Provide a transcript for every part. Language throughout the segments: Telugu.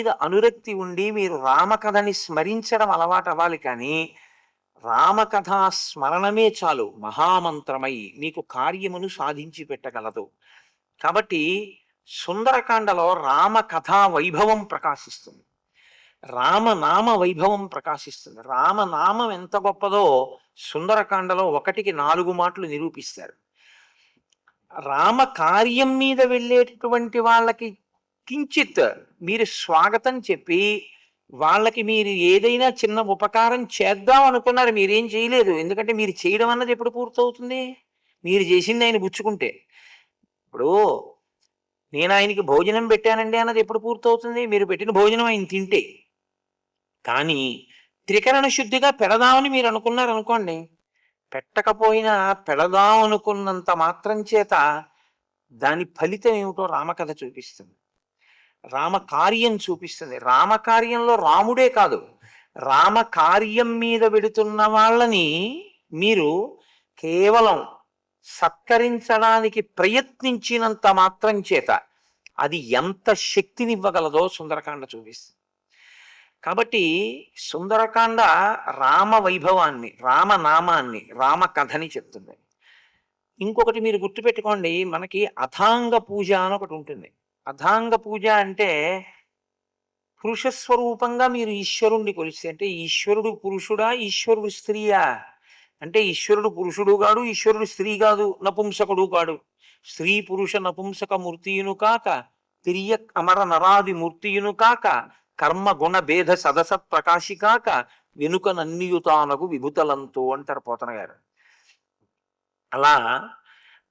మీద అనురక్తి ఉండి మీరు రామకథని స్మరించడం అలవాటు అవ్వాలి కానీ రామకథా స్మరణమే చాలు మహామంత్రమై మీకు కార్యమును సాధించి పెట్టగలదు. కాబట్టి సుందరకాండలో రామకథా వైభవం ప్రకాశిస్తుంది. రామనామ వైభవం ప్రకాశిస్తుంది. రామనామం ఎంత గొప్పదో సుందరకాండలో 1కి 4 మాటలు నిరూపిస్తారు. రామ కార్యం మీద వెళ్ళేటటువంటి వాళ్ళకి కించిత్ మీరు స్వాగతం చెప్పి వాళ్ళకి మీరు ఏదైనా చిన్న ఉపకారం చేద్దాం అనుకున్నారు, మీరేం చేయలేదు. ఎందుకంటే మీరు చేయడం అన్నది ఎప్పుడు పూర్తవుతుంది? మీరు చేసింది ఆయన పుచ్చుకుంటే. ఇప్పుడు నేను ఆయనకి భోజనం పెట్టానండి అన్నది ఎప్పుడు పూర్తవుతుంది? మీరు పెట్టిన భోజనం ఆయన తింటే. కానీ త్రికరణ శుద్ధిగా పెడదామని మీరు అనుకున్నారు అనుకోండి, పెట్టకపోయినా పెడదాం అనుకున్నంత మాత్రం చేత దాని ఫలితం ఏమిటో రామకథ చూపిస్తుంది. రామకార్యం చూపిస్తుంది. రామకార్యంలో రాముడే కాదు, రామకార్యం మీద వెడుతున్న వాళ్ళని మీరు కేవలం సత్కరించడానికి ప్రయత్నించినంత మాత్రం చేత అది ఎంత శక్తినివ్వగలదో సుందరకాండ చూపిస్తుంది. కాబట్టి సుందరకాండ రామ వైభవాన్ని, రామనామాన్ని, రామకథని చెప్తుంది. ఇంకొకటి మీరు గుర్తుపెట్టుకోండి, మనకి అథాంగ పూజ అని ఒకటి ఉంటుంది. అథాంగ పూజ అంటే పురుషస్వరూపంగా మీరు ఈశ్వరుణ్ణి కొలిస్తే, అంటే ఈశ్వరుడు పురుషుడా, ఈశ్వరుడు స్త్రీయా? అంటే ఈశ్వరుడు పురుషుడు కాడు, ఈశ్వరుడు స్త్రీ కాదు, నపుంసకుడు కాడు. స్త్రీ పురుష నపుంసక మూర్తియును కాక, తిరియ అమర నరాది మూర్తియును కాక, కర్మ గుణ భేద సదసత్ ప్రకాశి కాక, వెనుక నన్నియుతానగు విభుతలంతో అంటారు పోతన గారు. అలా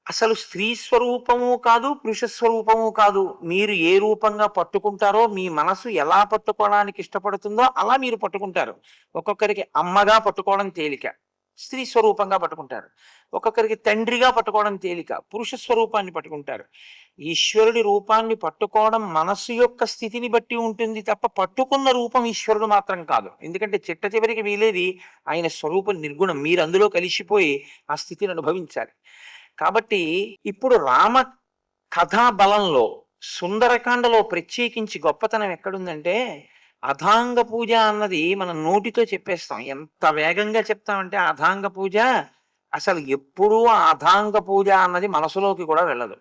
అసలు స్త్రీ స్వరూపము కాదు, పురుష స్వరూపము కాదు. మీరు ఏ రూపంగా పట్టుకుంటారో, మీ మనసు ఎలా పట్టుకోవడానికి ఇష్టపడుతుందో అలా మీరు పట్టుకుంటారు. ఒక్కొక్కరికి అమ్మగా పట్టుకోవడం తేలిక, స్త్రీ స్వరూపంగా పట్టుకుంటారు. ఒక్కొక్కరికి తండ్రిగా పట్టుకోవడం తేలిక, పురుష స్వరూపాన్ని పట్టుకుంటారు. ఈశ్వరుడి రూపాన్ని పట్టుకోవడం మనస్సు యొక్క స్థితిని బట్టి ఉంటుంది తప్ప పట్టుకున్న రూపం ఈశ్వరుడు మాత్రం కాదు. ఎందుకంటే చిట్ట చివరికి వీలేది ఆయన స్వరూపం నిర్గుణం, మీరు అందులో కలిసిపోయి ఆ స్థితిని అనుభవించాలి. కాబట్టి ఇప్పుడు రామ కథా బలంలో సుందరకాండలో ప్రత్యేకించి గొప్పతనం ఎక్కడుందంటే, అథాంగ పూజ అన్నది మనం నోటితో చెప్పేస్తాం. ఎంత వేగంగా చెప్తామంటే అథాంగ పూజ అసలు ఎప్పుడూ ఆ అథాంగ పూజ అన్నది మనసులోకి కూడా వెళ్ళదు.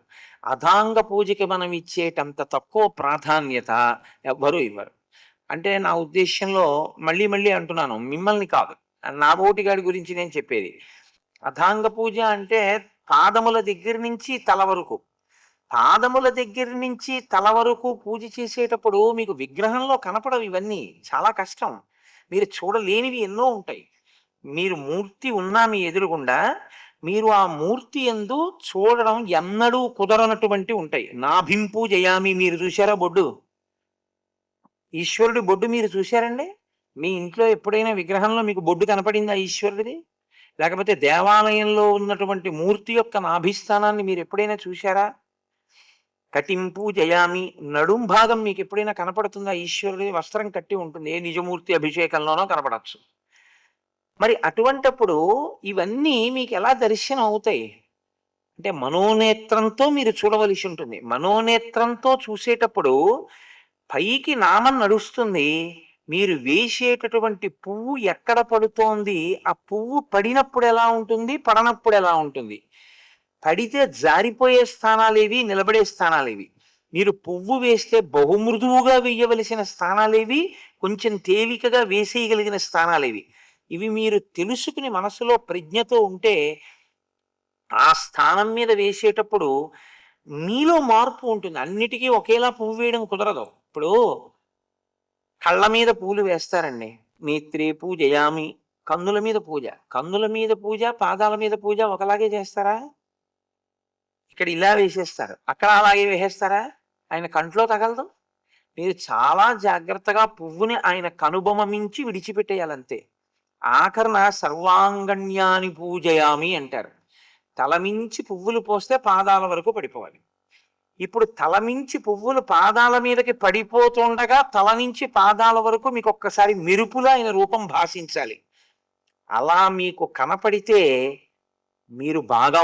అథాంగ పూజకి మనం ఇచ్చేటంత తక్కువ ప్రాధాన్యత ఎవ్వరూ ఇవ్వరు. అంటే నా ఉద్దేశంలో మళ్ళీ మళ్ళీ అంటున్నాను, మిమ్మల్ని కాదు, నా బోటిగాడి గురించి నేను చెప్పేది. అథాంగ పూజ అంటే పాదముల దగ్గర నుంచి తల వరకు, పాదముల దగ్గర నుంచి తల వరకు పూజ చేసేటప్పుడు మీకు విగ్రహంలో కనపడవు ఇవన్నీ, చాలా కష్టం. మీరు చూడలేనివి ఎన్నో ఉంటాయి. మీరు మూర్తి ఉన్నా మీ ఎదురుగుండా, మీరు ఆ మూర్తి యందు చూడడం ఎన్నడూ కుదరనటువంటి ఉంటాయి. నాభింపు జయామి, మీరు చూశారా బొడ్డు? ఈశ్వరుడి బొడ్డు మీరు చూశారండి? మీ ఇంట్లో ఎప్పుడైనా విగ్రహంలో మీకు బొడ్డు కనపడిందా ఈశ్వరుడిది? లేకపోతే దేవాలయంలో ఉన్నటువంటి మూర్తి యొక్క నాభిస్థానాన్ని మీరు ఎప్పుడైనా చూశారా? కటింపు జయామి, నడుం భాగం మీకు ఎప్పుడైనా కనపడుతుందా? ఈశ్వరుడి వస్త్రం కట్టి ఉంటుంది, ఏ నిజమూర్తి అభిషేకంలోనో కనపడచ్చు. మరి అటువంటప్పుడు ఇవన్నీ మీకు ఎలా దర్శనం అవుతాయి అంటే మనోనేత్రంతో మీరు చూడవలసి ఉంటుంది. మనోనేత్రంతో చూసేటప్పుడు పైకి నామం నడుస్తుంది, మీరు వేసేటటువంటి పువ్వు ఎక్కడ పడుతోంది, ఆ పువ్వు పడినప్పుడు ఎలా ఉంటుంది, పడనప్పుడు ఎలా ఉంటుంది, పడితే జారిపోయే స్థానాలేవి, నిలబడే స్థానాలేవి, మీరు పువ్వు వేస్తే బహుమృదువుగా వేయవలసిన స్థానాలేవి, కొంచెం తేలికగా వేసేయగలిగిన స్థానాలేవి, ఇవి మీరు తెలుసుకుని మనసులో ప్రజ్ఞతో ఉంటే ఆ స్థానం మీద వేసేటప్పుడు మీలో మార్పు ఉంటుంది. అన్నిటికీ ఒకేలా పువ్వు వేయడం కుదరదు. ఇప్పుడు కళ్ళ మీద పూలు వేస్తారండి, నేత్రే పూజయామి, కన్నుల మీద పూజ. కన్నుల మీద పూజ, పాదాల మీద పూజ ఒకలాగే చేస్తారా? ఇక్కడ ఇలా వేసేస్తారు, అక్కడ అలాగే వేసేస్తారా? ఆయన కంట్లో తగలదు. మీరు చాలా జాగ్రత్తగా పువ్వుని ఆయన కనుబొమ మించి విడిచిపెట్టేయాలంతే. ఆఖరణ సర్వాంగణ్యాన్ని పూజయామి అంటారు. తలమించి పువ్వులు పోస్తే పాదాల వరకు పడిపోవాలి. ఇప్పుడు తలమించి పువ్వులు పాదాల మీదకి పడిపోతుండగా తల నుంచి పాదాల వరకు మీకు ఒక్కసారి మెరుపులా ఆయన రూపం భాషించాలి. అలా మీకు కనపడితే మీరు బాగా